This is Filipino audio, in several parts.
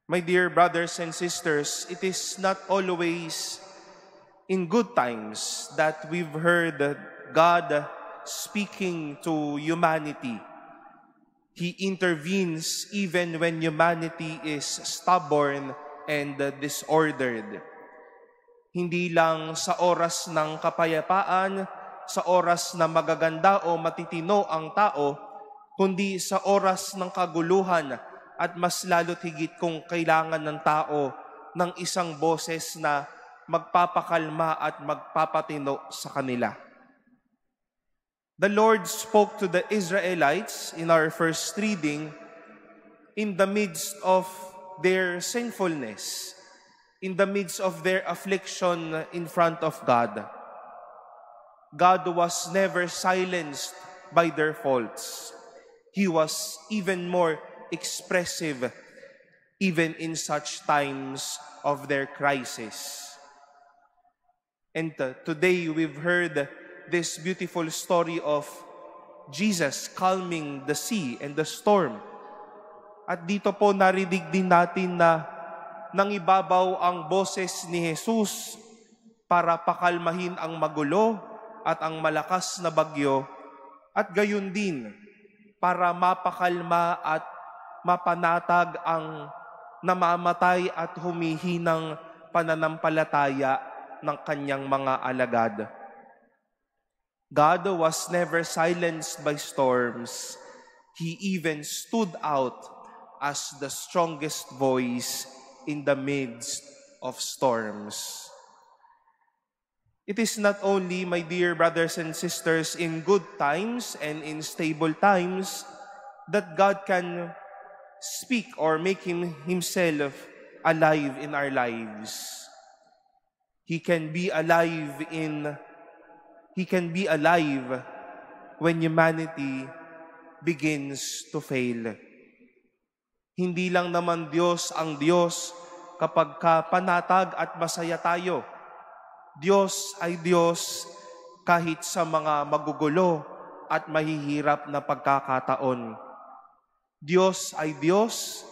My dear brothers and sisters, it is not always in good times that we've heard God speaking to humanity. He intervenes even when humanity is stubborn and disordered. Hindi lang sa oras ng kapayapaan, sa oras na magaganda o matitino ang tao, kundi sa oras ng kaguluhan at mas lalo't higit kung kailangan ng tao ng isang boses na magpapakalma at magpapatino sa kanila. The Lord spoke to the Israelites in our first reading in the midst of their sinfulness, in the midst of their affliction in front of God. God was never silenced by their faults. He was even more expressive even in such times of their crisis. And today we've heard this beautiful story of Jesus calming the sea and the storm. At dito po narinig din natin na nangibabaw ang boses ni Jesus para pakalmahin ang magulo at ang malakas na bagyo, at gayon din para mapakalma at mapanatag ang namamatay at humihinang pananampalataya ng kanyang mga alagad. God was never silenced by storms. He even stood out as the strongest voice in the midst of storms. It is not only, my dear brothers and sisters, in good times and in stable times that God can speak or make himself alive in our lives. He can be alive when humanity begins to fail. Hindi lang naman Diyos ang Diyos kapag panatag at masaya tayo. Diyos ay Diyos kahit sa mga magugulo at mahihirap na pagkakataon. Diyos ay Diyos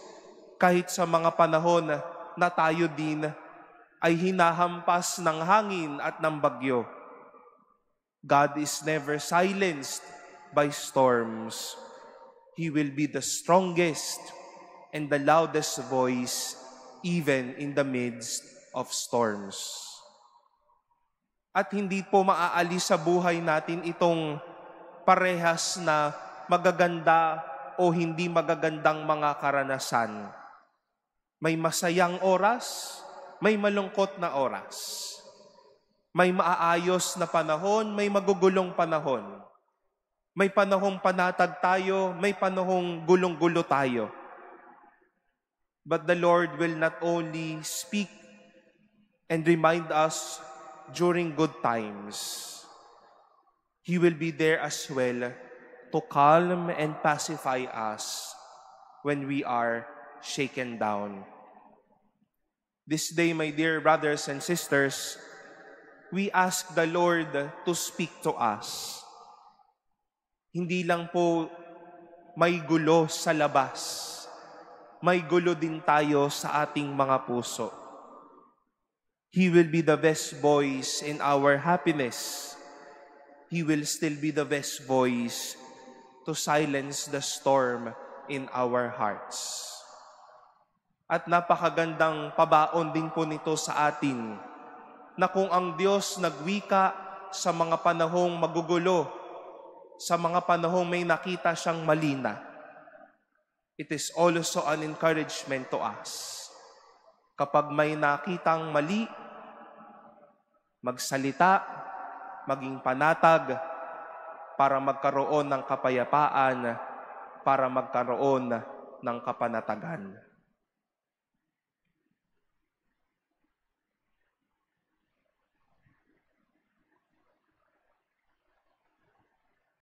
kahit sa mga panahon na tayo din ay hinahampas ng hangin at ng bagyo. God is never silenced by storms. He will be the strongest and the loudest voice even in the midst of storms. At hindi po maaalis sa buhay natin itong parehas na magaganda o hindi magagandang mga karanasan. May masayang oras, may malungkot na oras. May maaayos na panahon, may magugulong panahon. May panahong panatag tayo, may panahong gulong-gulo tayo. But the Lord will not only speak and remind us during good times. He will be there as well to calm and pacify us when we are shaken down. This day, my dear brothers and sisters, we ask the Lord to speak to us. Hindi lang po may gulo sa labas, may gulo din tayo sa ating mga puso. He will be the best voice in our happiness. He will still be the best voice to silence the storm in our hearts. At napakagandang pabaon din po nito sa atin na kung ang Diyos nagwika sa mga panahong magugulo, sa mga panahong may nakita siyang malina, it is also an encouragement to us. Kapag may nakitang mali, magsalita, maging panatag, para magkaroon ng kapayapaan, para magkaroon ng kapanatagan.